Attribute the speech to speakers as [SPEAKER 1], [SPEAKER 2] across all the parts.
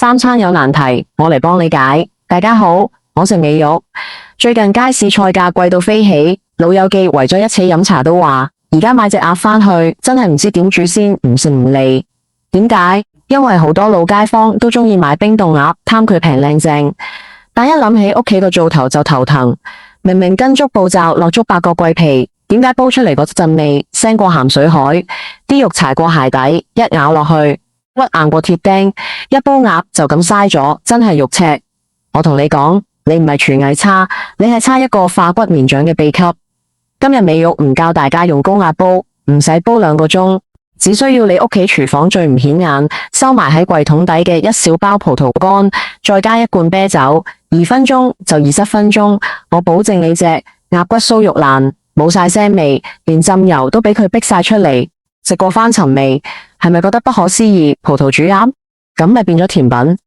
[SPEAKER 1] 三餐有難題，我嚟幫你解。大家好，我食美玉。最近街市菜價貴到飛起，老友記圍咗一齊飲茶都話，而家買隻鴨返去，真係唔知點煮先唔食唔膩。點解？因為好多老街坊都鍾意買冰凍鴨，貪佢平靚正。但一諗起屋企個灶頭就頭疼，明明跟足步驟落足8個桂皮，點解煲出嚟嗰陣味腥過鹹水海？啲肉柴過鞋底，一咬落去骨硬過鐵釘，一煲鴨就咁嘥咗，真係肉赤。我同你講，你唔係廚藝差，你係差一個化骨綿掌嘅秘笈。今日美玉唔教大家用高壓煲，唔使煲2個鐘，只需要你屋企廚房最唔顯眼，收埋喺櫃桶底嘅一小包葡萄乾，再加1罐啤酒，2分鐘就21分鐘。我保證你隻鴨骨酥肉爛，冇晒腥味，連浸油都俾佢逼晒出嚟。食過翻尋味，係咪覺得不可思議？葡萄煮鴨咁咪變咗甜品？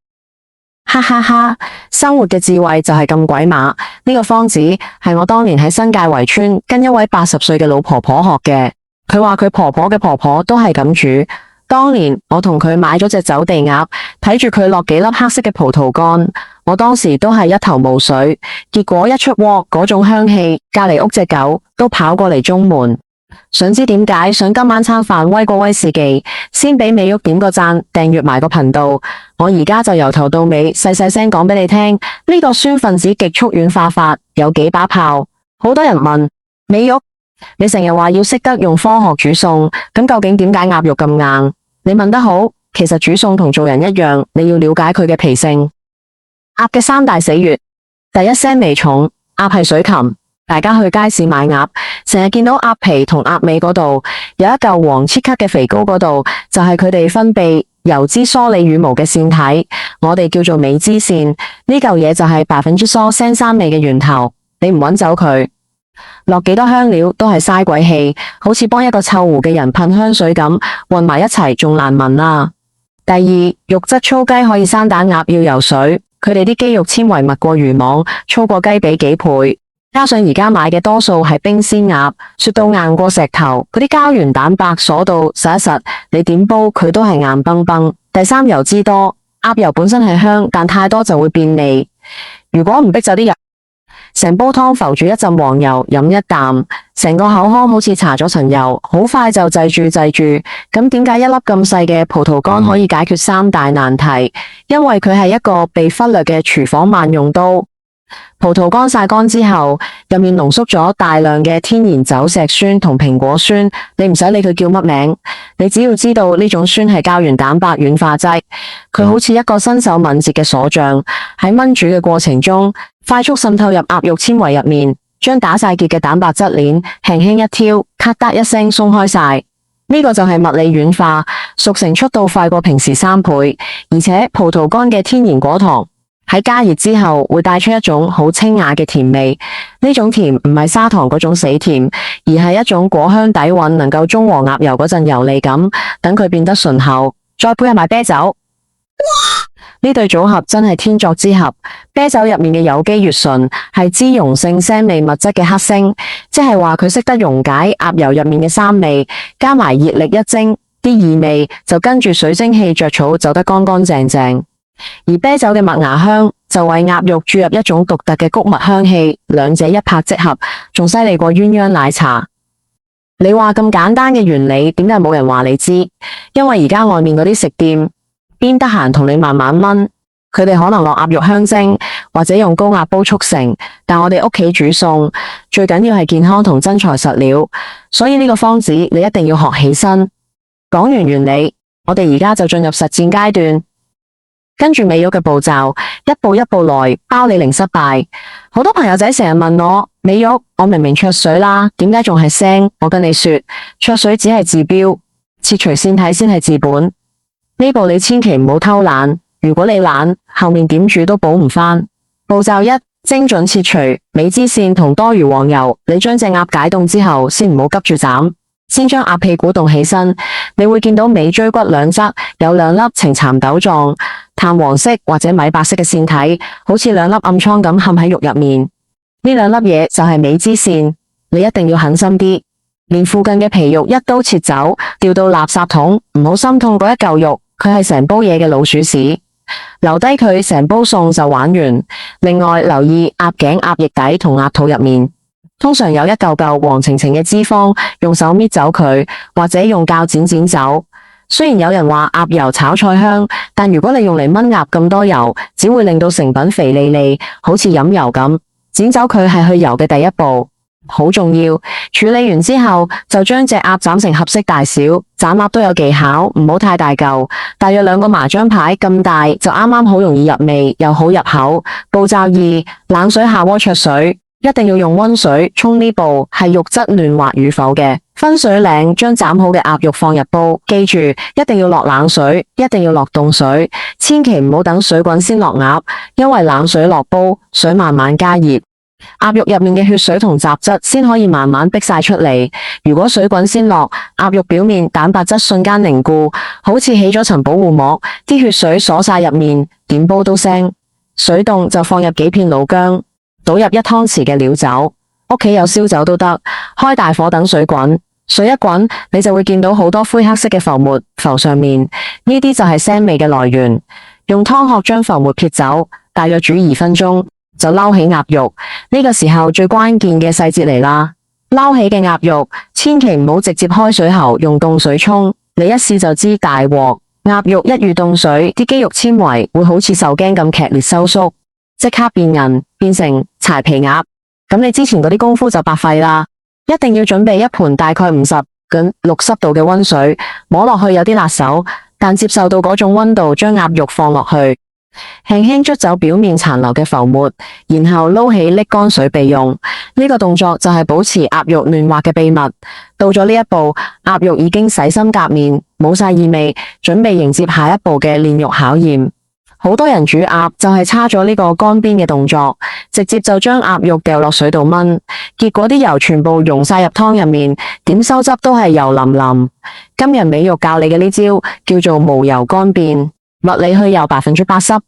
[SPEAKER 1] 哈哈哈！生活嘅智慧就係咁鬼馬。呢個方子係我當年喺新界圍村跟一位80歲嘅老婆婆學嘅。佢話佢婆婆嘅婆婆都係咁煮。當年我同佢買咗隻走地鴨，睇住佢落幾粒黑色嘅葡萄乾，我當時都係一頭霧水。結果一出鍋嗰種香氣，隔籬屋隻狗都跑過嚟中門。想知點解？想今晚餐飯威過威士忌，先俾美玉點個讚，訂閱埋個頻道。我而家就由頭到尾細細聲講俾你聽，呢個酸分子極速軟化法有幾把炮。好多人問美玉，你成日話要識得用科學煮餸，咁究竟點解鴨肉咁硬？你問得好，其實煮餸同做人一樣，你要了解佢嘅脾性。鴨嘅3大死穴，第一，腥味重，鴨係水禽。大家去街市買鴨，成日見到鴨皮同鴨尾嗰度有一嚿黃切克嘅肥膏，嗰度就係佢哋分泌油脂梳理羽毛嘅腺體，我哋叫做尾脂腺。呢嚿嘢就係%疏腥膻味嘅源頭，你唔搵走佢，落幾多香料都係嘥鬼氣，好似幫一個臭狐嘅人噴香水咁，混埋一齊仲難聞啊。第二，肉質粗雞可以生蛋，鴨要游水，佢哋啲肌肉纖維密過魚網，粗過雞髀幾倍。加上而家買嘅多數係冰鮮鴨，雪到硬過石頭，嗰啲膠原蛋白鎖到實一實，你點煲佢都係硬崩崩。第三，油脂多，鴨油本身係香，但太多就會變膩。如果唔逼走啲油，成煲湯浮住一陣黃油，飲一啖，成個口腔好似搽咗層油，好快就滯住。咁點解一粒咁細嘅葡萄乾可以解決3大難題？因為佢係一個被忽略嘅廚房萬用刀。葡萄乾曬乾之後，入面濃縮咗大量嘅天然酒石酸同蘋果酸，你唔使理佢叫乜名，你只要知道呢種酸係膠原蛋白軟化劑，佢好似一個身手敏捷嘅鎖匠，喺炆煮嘅過程中，快速滲透入鴨肉纖維入面，將打晒結嘅蛋白質鏈輕輕一挑，咔嗒一聲鬆開晒。呢個就係物理軟化，熟成速度快過平時3倍，而且葡萄乾嘅天然果糖喺加熱之後會帶出一種好清雅嘅甜味，呢種甜唔係砂糖嗰種死甜，而係一種果香底蘊，能夠中和鴨油嗰陣油膩感，等佢變得順口，再配合埋啤酒，呢對組合真係天作之合。啤酒入面嘅有機乙醇係脂溶性腥味物質嘅黑星，即係話佢識得溶解鴨油入面嘅膻味，加埋熱力一蒸，啲異味就跟住水蒸氣着草走得乾乾淨淨。而啤酒嘅麥芽香就為鴨肉注入一種獨特嘅穀物香氣，兩者一拍即合，仲犀利過鴛鴦奶茶。你話咁簡單嘅原理，點解冇人話你知？因為而家外面嗰啲食店邊得閒同你慢慢炆，佢哋可能落鴨肉香精，或者用高壓煲速成。但我哋屋企煮餸最緊要係健康同真材實料，所以呢個方子你一定要學起身。講完原理，我哋而家就進入實戰階段。跟住美玉嘅步驟，一步一步來，包你零失敗。好多朋友仔成日問我，美玉，我明明焯水啦，點解仲係腥？我跟你說，焯水只係治標，切除腺體先係治本。呢步你千祈唔好偷懶，如果你懶，後面點煮都補唔返。步驟1，精準切除尾脂腺同多餘黃油。你將隻鴨解凍之後，先唔好急住斬。先將鴨屁股動起身，你會見到尾椎骨兩側有2粒呈蠶豆狀、淡黃色或者米白色嘅腺體，好似2粒暗瘡咁嵌喺肉入面。呢2粒嘢就係尾脂腺，你一定要狠心啲，連附近嘅皮肉一刀切走，掉到垃圾桶，唔好心痛嗰一嚿肉，佢係成煲嘢嘅老鼠屎。留低佢成煲餸就玩完。另外留意鴨頸、鴨翼底同鴨肚入面，通常有一嚿嚿黃澄澄嘅脂肪，用手搣走佢，或者用鉸剪剪走。雖然有人話鴨油炒菜香，但如果你用嚟炆鴨咁多油，只會令到成品肥膩膩，好似飲油咁。剪走佢係去油嘅第一步，好重要。處理完之後，就將隻鴨斬成合適大小。斬鴨都有技巧，唔好太大嚿，大約2個麻將牌咁大，就啱啱好容易入味，又好入口。步驟2：冷水下鍋焯水。一定要用溫水沖呢步，係肉質嫩滑與否嘅。分水嶺將斬好嘅鴨肉放入煲，記住一定要落冷水，一定要落凍水，千祈唔好等水滾先落鴨，因為冷水落煲，水慢慢加熱，鴨肉入面嘅血水同雜質先可以慢慢逼晒出嚟。如果水滾先落，鴨肉表面蛋白質瞬間凝固，好似起咗層保護膜，啲血水鎖晒入面，點煲都腥。水凍就放入幾片老薑。倒入1湯匙嘅料酒，屋企有燒酒都得，開大火等水滾，水一滾，你就會見到好多灰黑色嘅浮沫浮上面，呢啲就係腥味嘅來源。用湯殼將浮沫撇走，大約煮2分鐘，就撈起鴨肉。呢個時候最關鍵嘅細節嚟啦，撈起嘅鴨肉，千祈唔好直接開水喉用凍水沖，你一試就知大鑊。鴨肉一遇凍水，啲肌肉纖維會好似受驚咁劇烈收縮，即刻變韌，變成柴皮鴨，咁你之前嗰啲功夫就白費啦。一定要準備一盤大概50到60度嘅溫水，摸落去有啲辣手，但接受到嗰種溫度，將鴨肉放落去，輕輕捽走表面殘留嘅浮沫，然後撈起瀝乾水備用。呢個動作就係保持鴨肉嫩滑嘅秘密。到咗呢一步，鴨肉已經洗心革面，冇晒異味，準備迎接下一步嘅煉肉考驗。好多人煮鴨就係差咗呢個乾邊嘅動作，直接就將鴨肉掉落水度炆，結果啲油全部溶晒入湯入面，點收汁都係油淋淋。今日美肉教你嘅呢招叫做無油乾邊，物理去油80%。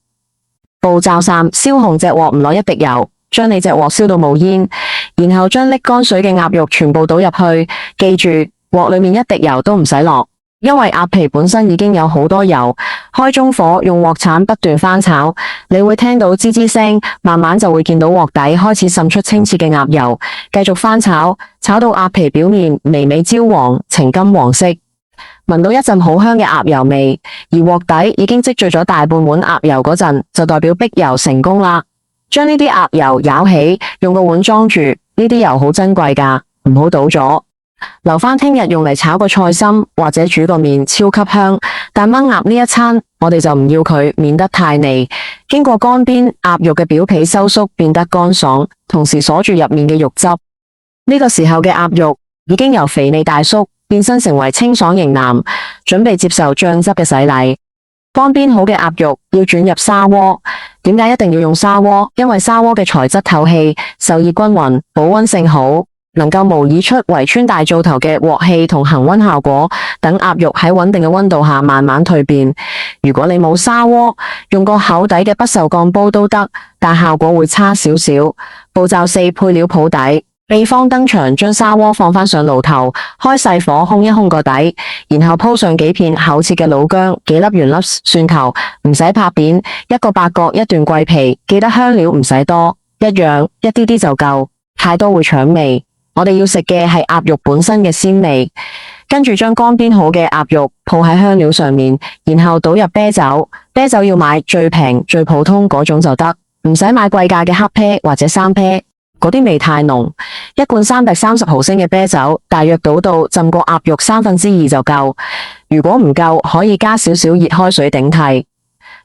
[SPEAKER 1] 步驟3：燒紅隻鑊，唔落一滴油，將你隻鑊燒到冇煙，然後將瀝乾水嘅鴨肉全部倒入去，記住鑊裏面一滴油都唔使落。因為鴨皮本身已經有好多油，開中火用鑊鏟不斷翻炒，你會聽到吱吱聲，慢慢就會見到鑊底開始滲出清澈嘅鴨油。繼續翻炒，炒到鴨皮表面微微焦黃，呈金黃色，聞到一陣好香嘅鴨油味。而鑊底已經積聚咗大半碗鴨油嗰陣，就代表逼油成功啦。將呢啲鴨油舀起，用個碗裝住，呢啲油好珍貴㗎，唔好倒咗。留返聽日用嚟炒個菜心或者煮個麵，超級香。但炆鴨呢一餐，我哋就唔要佢，免得太膩。經過乾煸，鴨肉嘅表皮收縮，變得乾爽，同時鎖住入面嘅肉汁。呢個時候嘅鴨肉已經由肥膩大叔變身成為清爽型男，準備接受醬汁嘅洗禮。乾煸好嘅鴨肉要轉入砂鍋。點解一定要用砂鍋？因為砂鍋嘅材質透氣，受熱均勻，保溫性好，能夠模擬出圍村大灶頭嘅鑊氣同恒溫效果，等鴨肉喺穩定嘅溫度下慢慢蛻變。如果你冇砂鍋，用個厚底嘅不鏽鋼煲都得，但效果會差少少。步驟4：配料鋪底。秘方登場，將砂鍋放返上爐頭，開細火烘一烘個底，然後鋪上幾片厚切嘅老薑，幾粒圓粒蒜頭，唔使拍扁，一個八角，一段桂皮，記得香料唔使多，一樣一啲啲就夠，太多會搶味。我哋要食嘅係鴨肉本身嘅鮮味。跟住將乾煸好嘅鴨肉鋪喺香料上面，然後倒入啤酒，啤酒要買最平最普通嗰種就得，唔使買貴價嘅黑啤或者生啤。嗰啲味太濃，一罐330毫升嘅啤酒，大約倒到浸過鴨肉2/3就夠。如果唔夠，可以加少少熱開水頂替。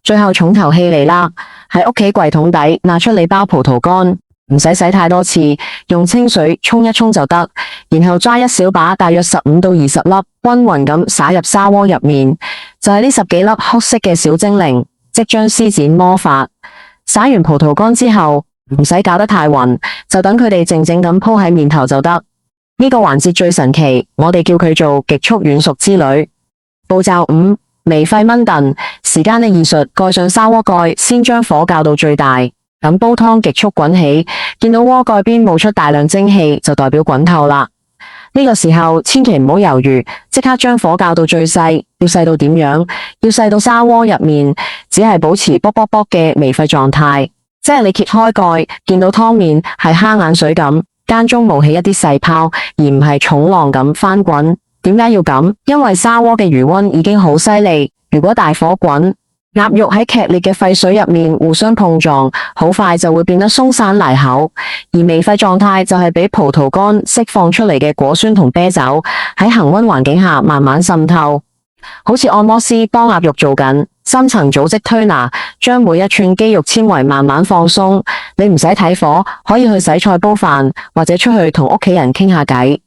[SPEAKER 1] 最後重頭戲嚟啦，喺屋企櫃桶底拿出你包葡萄乾，唔使洗太多次，用清水沖一沖就得。然後抓一小把，大約15到20粒，均勻咁灑入砂鍋入面。就係呢10幾粒黑色嘅小精靈，即將施展魔法。灑完葡萄乾之後，唔使搞得太勻，就等佢哋靜靜咁鋪喺面頭就得。呢個環節最神奇，我哋叫佢做極速軟熟之旅。步驟5：微沸炆燉。時間嘅藝術，蓋上砂鍋蓋，先將火校到最大，等煲湯極速滾起。見到鍋蓋邊冒出大量蒸汽，就代表滾透啦。呢個時候千祈唔好猶豫，即刻將火校到最細，要細到點樣？要細到砂鍋入面只係保持卜卜卜嘅微沸狀態，即係你揭開蓋見到湯麵係蝦眼水咁，間中冒起一啲細泡，而唔係重浪咁翻滾。點解要咁？因為砂鍋嘅餘溫已經好犀利，如果大火滾，鴨肉喺劇烈嘅沸水入面互相碰撞，好快就會變得鬆散泥口。而微沸狀態就係俾葡萄乾釋放出嚟嘅果酸同啤酒喺恒溫環境下慢慢滲透，好似按摩師幫鴨肉做緊深層組織推拿，將每一寸肌肉纖維慢慢放鬆。你唔使睇火，可以去洗菜煲飯，或者出去同屋企人傾下偈。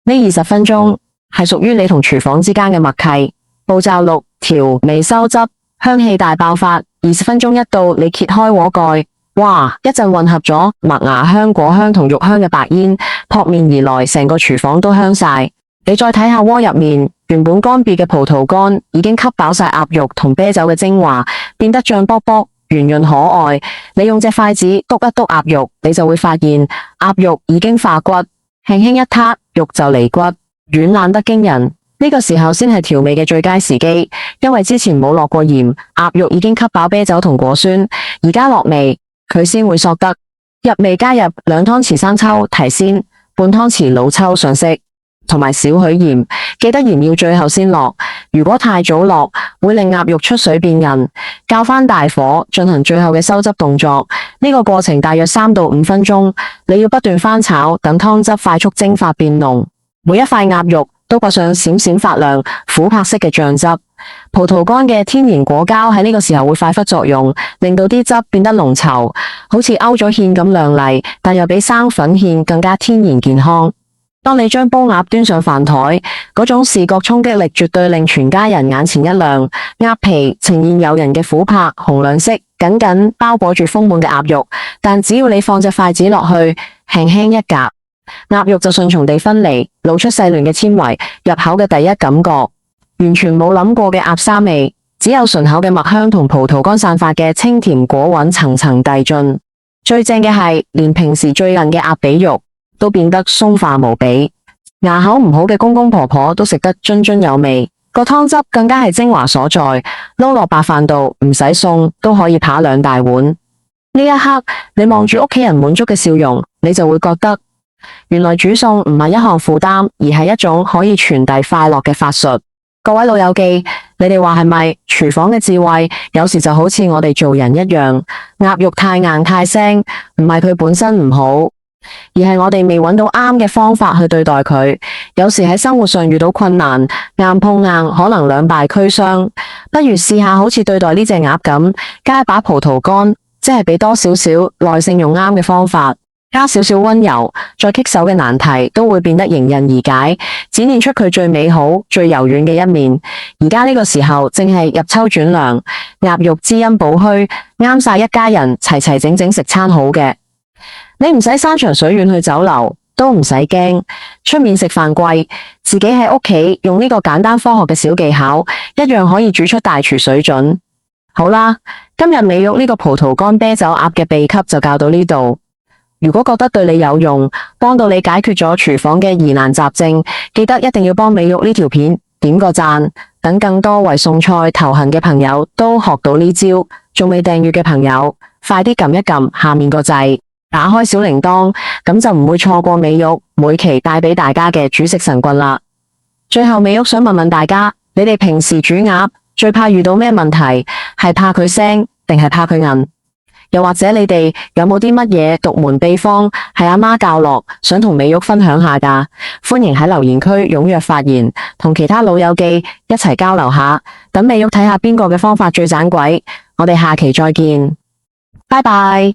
[SPEAKER 1] 呢20分鐘係屬於你同廚房之間嘅默契。步驟6：調味收汁，香氣大爆發。20分鐘一到，你揭開鍋蓋，哇！一陣混合咗麥芽香、果香同肉香嘅白煙撲面而來，成個廚房都香晒。你再睇下鍋入面，原本乾癟嘅葡萄乾已經吸飽晒鴨肉同啤酒嘅精華，變得脹卜卜、圓潤可愛。你用隻筷子篤一篤鴨肉，你就會發現鴨肉已經化骨，輕輕一撻，肉就離骨，軟爛得驚人。呢個時候先係調味嘅最佳時機，因為之前冇落過鹽，鴨肉已經吸飽啤酒同果酸，而家落味，佢先會索得。入味加入2湯匙生抽提鮮，半湯匙老抽上色，同埋少許鹽，記得鹽要最後先落，如果太早落，會令鴨肉出水變韌。較返大火進行最後嘅收汁動作，呢個過程大約3到5分鐘，你要不斷翻炒，等湯汁快速蒸發變濃，每一塊鴨肉都掛上閃閃發亮、琥珀色嘅醬汁。葡萄乾嘅天然果膠喺呢個時候會發揮作用，令到啲汁變得濃稠，好似勾咗芡咁亮麗，但又比生粉芡更加天然健康。當你將煲鴨端上飯台，嗰種視覺衝擊力絕對令全家人眼前一亮。鴨皮呈現誘人嘅琥珀紅亮色，緊緊包裹住豐滿嘅鴨肉，但只要你放隻筷子落去，輕輕一夾，鴨肉就順從地分離，露出細嫩嘅纖維。入口嘅第一感覺，完全冇諗過嘅鴨沙味，只有醇厚嘅麥香同葡萄乾散發嘅清甜果韻層層遞進。最正嘅係，連平時最韌嘅鴨髀肉都變得鬆化無比，牙口唔好嘅公公婆婆都食得津津有味。個湯汁更加係精華所在，撈落白飯度唔使餸都可以扒2大碗。呢一刻，你望住屋企人滿足嘅笑容，你就會覺得原來煮餸唔係一項負擔，而係一種可以傳遞快樂嘅法術。各位老友記，你哋話係咪？廚房嘅智慧有時就好似我哋做人一樣，鴨肉太硬太腥，唔係佢本身唔好，而係我哋未揾到啱嘅方法去對待佢。有時喺生活上遇到困難，硬碰硬可能兩敗俱傷，不如試下好似對待呢隻鴨咁，加一把葡萄乾，即係俾多少少耐性，用啱嘅方法，加少少溫柔，再棘手嘅難題都會變得迎刃而解，展現出佢最美好、最柔軟嘅一面。而家呢個時候正係入秋轉涼，鴨肉滋陰補虛，啱晒一家人齊齊整整食餐好嘅。你唔使山長水遠去酒樓，都唔使驚出面食飯貴，自己喺屋企用呢個簡單科學嘅小技巧，一樣可以煮出大廚水準。好啦，今日美玉呢個葡萄乾啤酒鴨嘅秘笈就教到呢度。如果覺得對你有用，幫到你解決咗廚房嘅疑難雜症，記得一定要幫美玉呢條片點個讚，等更多為餸菜頭痕嘅朋友都學到呢招。仲未訂閱嘅朋友，快啲撳一撳下面個掣，打開小鈴鐺，咁就唔會錯過美玉每期帶俾大家嘅煮食神棍啦。最後，美玉想問問大家，你哋平時煮鴨最怕遇到咩問題？係怕佢腥，定係怕佢韌？又或者你哋有冇啲乜嘢獨門秘方係阿媽教落，想同美玉分享下㗎？歡迎喺留言區踴躍發言，同其他老友記一齊交流下。等美玉睇下邊個嘅方法最盞鬼。我哋下期再見，拜拜。